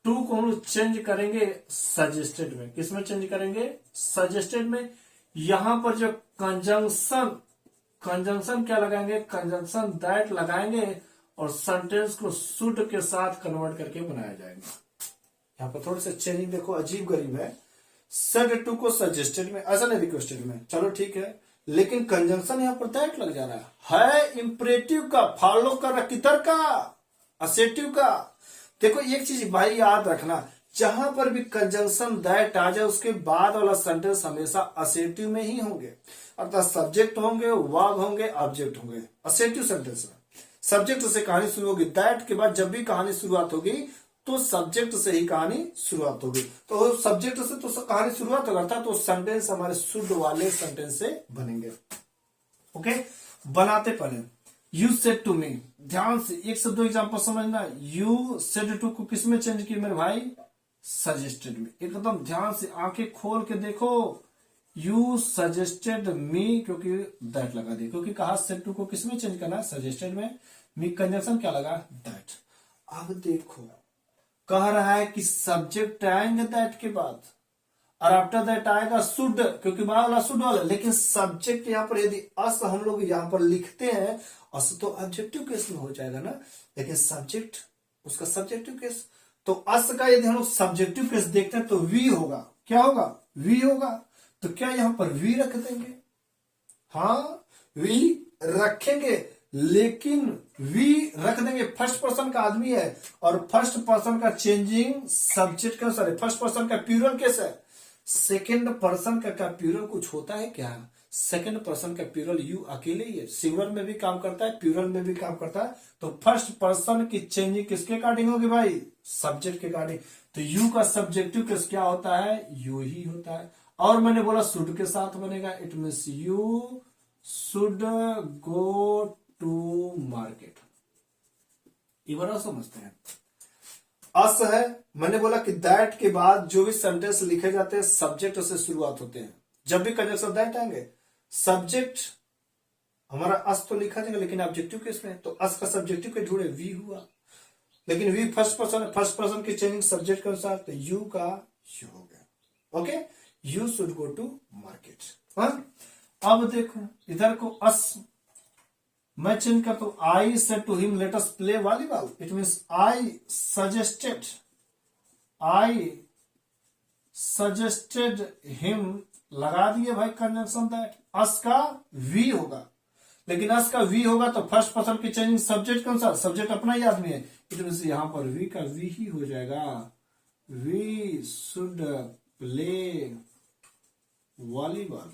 टू को हम लोग चेंज करेंगे सजेस्टेड में। किसमें चेंज करेंगे, सजेस्टेड में। यहां पर जो कंजंक्शन क्या लगाएंगे, कंजंक्शन दैट लगाएंगे और सेंटेंस को शुड के साथ कन्वर्ट करके बनाया जाएगा। यहां पर थोड़ी सी चेंजिंग देखो, अजीब गरीब है। सेड टू को सजेस्टेड में, ऐसा नहीं रिक्वेस्टेड में, चलो ठीक है, लेकिन कंजंक्शन यहां पर दैट लग जा रहा है इंपरेटिव का, फॉलो कर रहा, किधर का, असेटिव का। देखो एक चीज भाई याद रखना, जहां पर भी कंजंक्शन दैट आ जाए उसके बाद वाला सेंटेंस हमेशा असेटिव में ही होंगे, अर्थात सब्जेक्ट होंगे, वर्ब होंगे, ऑब्जेक्ट होंगे। असेटिव सेंटेंस में सब्जेक्ट से कहानी शुरू होगी, दैट के बाद जब भी कहानी शुरुआत होगी तो सब्जेक्ट से ही कहानी शुरुआत होगी। तो सब्जेक्ट से तो कहानी शुरुआत होगा, अर्थात तो सेंटेंस हमारे शुद्ध वाले सेंटेंस से बनेंगे। ओके, बनाते पहले यू सेड टू मी, ध्यान से एक से दो एग्जाम्पल समझना। यू सेड टू को किस में चेंज किया मेरे भाई, सजेस्टेड में। एकदम ध्यान से आंखें खोल के देखो, यू सजेस्टेड मी, क्योंकि दैट लगा दिया, क्योंकि कहा सेड टू को किस में चेंज करना, सजेस्टेड में। मी कंजंक्शन क्या लगा, दैट। अब देखो कह रहा है कि सब्जेक्ट आएंगे दैट के बाद, और आफ्टर दैट आएगा शुड, क्योंकि वाला शुड वाला, लेकिन सब्जेक्ट यहां पर यदि अस हम लोग यहां पर लिखते हैं, अस तो ऑब्जेक्टिव केस में हो जाएगा ना, लेकिन सब्जेक्ट उसका सब्जेक्टिव केस। तो अस का यदि हम लोग सब्जेक्टिव केस देखते हैं तो वी होगा, क्या होगा, वी होगा। तो क्या यहां पर वी रख देंगे, हाँ वी रखेंगे, लेकिन वी रख देंगे, फर्स्ट पर्सन का आदमी है और फर्स्ट पर्सन का चेंजिंग सब्जेक्ट के अनुसार है, फर्स्ट पर्सन का प्लूरल केस है। सेकेंड पर्सन का प्लूरल कुछ होता है क्या, सेकेंड पर्सन का प्लूरल यू अकेले ही है, सिंगुलर में भी काम करता है, प्लूरल में भी काम करता है। तो फर्स्ट पर्सन की चेंजिंग किसके अकॉर्डिंग होगी भाई, सब्जेक्ट के अकॉर्डिंग। तो यू का सब्जेक्टिव केस क्या होता है, यू ही होता है। और मैंने बोला शुड के साथ बनेगा, it means you should go to market. ये बड़ा समझते हैं। अस है, मैंने बोला कि दैट के बाद जो भी सेंटेंस लिखे जाते हैं सब्जेक्ट से शुरुआत होते हैं। जब भी कंजंक्शन दैट आएंगे, सब्जेक्ट हमारा अस तो लिखा जाएगा, लेकिन ऑब्जेक्टिव केस में, तो अस का सब्जेक्टिव के जुड़े वी हुआ, लेकिन वी फर्स्ट पर्सन की चेंजिंग सब्जेक्ट के अनुसार, तो यू का यू हो गया। Okay, you should go to market. अब देखो इधर को अस मैं चेंज करता हूं, I said to him let us play volleyball. It means I suggested him, लगा दिए भाई कंजंक्शन दैट। अस का वी होगा, लेकिन अस का वी होगा तो फर्स्ट पर्सन की चेंजिंग सब्जेक्ट के अनुसार, सब्जेक्ट अपना ही आदमी है, इट मीन्स यहां पर वी का वी ही हो जाएगा, we should play volleyball,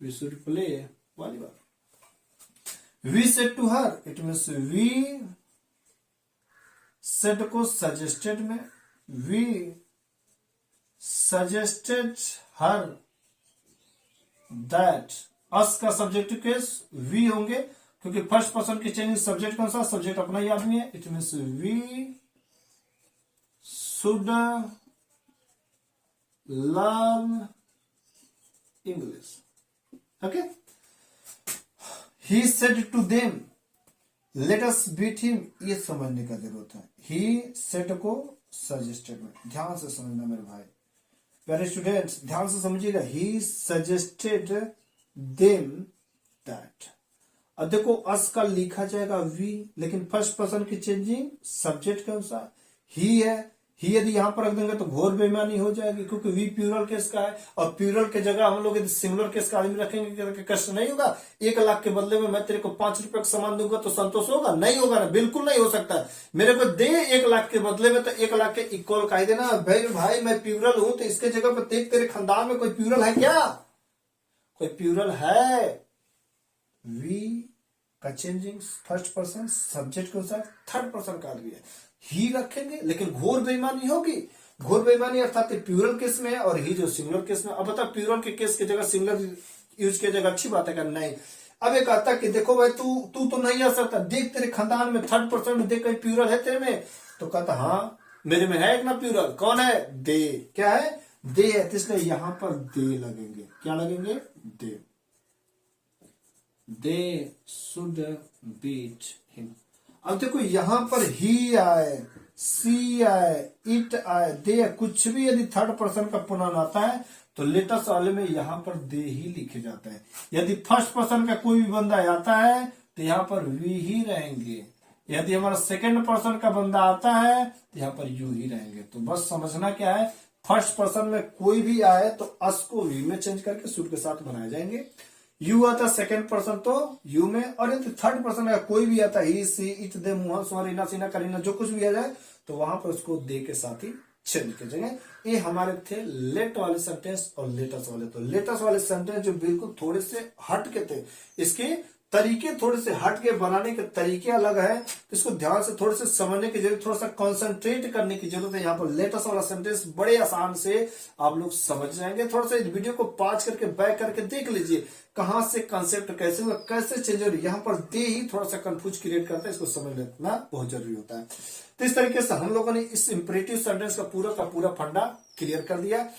we should play volleyball. We said to her, it means we said को सजेस्टेड में, we suggested her that. Us का सब्जेक्टिव केस वी होंगे, क्योंकि फर्स्ट पर्सन की चेंजिंग सब्जेक्ट कौन सा, सब्जेक्ट अपना ही आदमी है, it means we should learn English. Okay, he said to them let us beat him, ये समझने का जरूरत है। ही सेड को सजेस्टेड में, ध्यान से समझना मेरे भाई, प्यारे स्टूडेंट्स ध्यान से समझिएगा। He suggested them that. अब देखो अस का लिखा जाएगा वी, लेकिन फर्स्ट पर्सन की चेंजिंग सब्जेक्ट के अनुसार ही है। ही यदि यहां पर रख देंगे तो घोर बेईमानी हो जाएगी, क्योंकि वी प्लूरल केस का है, और प्लूरल के जगह हम लोग यदि सिंगुलर केस का आदमी रखेंगे कष्ट नहीं होगा। 1 लाख के बदले में मैं तेरे को 5 रुपए का सामान दूंगा तो संतोष होगा, नहीं होगा ना, बिल्कुल नहीं हो सकता। मेरे को दे 1 लाख के बदले में, तो 1 लाख के इक्वल कह देना भाई मैं प्लूरल हूं, तो इसके जगह पर देख तेरे खानदान में कोई प्लूरल है क्या, कोई प्लूरल है। वी का चेंजिंग फर्स्ट पर्सन सब्जेक्ट के अनुसार थर्ड पर्सन का आदमी है, ही रखेंगे, लेकिन घोर बेईमानी होगी। घोर बेईमानी अर्थात प्लूरल केस में है और ही जो सिंगुलर केस में। अब बता प्लूरल के केस की जगह सिंगुलर यूज की जगह अच्छी बात है क्या, नहीं। अब एक आता कि देखो भाई तू तो नहीं आ सकता, देख तेरे खानदान में थर्ड पर्सन में देख कहीं प्लूरल है तेरे में, तो कहता हाँ मेरे में है एक ना प्लूरल, कौन है, दे, क्या है, दे है, तो इसलिए यहां पर दे लगेंगे, क्या लगेंगे, दे, दे शुड बीट हिम। अब देखो यहां पर ही आए, सी आए, इट आए, दे, कुछ भी यदि थर्ड पर्सन का पुनः आता है तो लेटेस्ट वाले में यहां पर दे ही लिखे जाता है। यदि फर्स्ट पर्सन का कोई भी बंदा आता है तो यहां पर वी ही रहेंगे। यदि हमारा सेकंड पर्सन का बंदा आता है तो यहां पर यू ही रहेंगे। तो बस समझना क्या है, फर्स्ट पर्सन में कोई भी आए तो अस को वी में चेंज करके शुड के साथ बनाए जाएंगे। यू आता सेकंड पर्सन तो यू में, और यदि थर्ड पर्सन का कोई भी आता ही, सी, इट, दे, मुहा, सुहा, रीना, सीना, करीना, जो कुछ भी आ जाए तो वहां पर उसको दे के साथ ही चेंज कर देंगे। ये हमारे थे लेट वाले सेंटेंस और लेटेस्ट वाले। तो लेटेस्ट वाले सेंटेंस जो बिल्कुल थोड़े से हट के थे, इसके तरीके थोड़े से हट के बनाने के तरीके अलग है, तो इसको ध्यान से थोड़े से समझने की जरूरत, थोड़ा सा कंसंट्रेट करने की जरूरत है। यहाँ पर लेटेस्ट वाला सेंटेंस बड़े आसान से आप लोग समझ जाएंगे। थोड़ा सा इस वीडियो को पॉज करके बैक करके देख लीजिए कहां से कंसेप्ट कैसे हुआ, कैसे चेंज हो रही है। यहाँ पर दे ही थोड़ा सा कंफ्यूज क्रिएट करता है, इसको समझ लेना बहुत जरूरी होता है। तो इस तरीके से हम लोगों ने इस इंपरेटिव सेंटेंस का पूरा फंडा क्लियर कर दिया।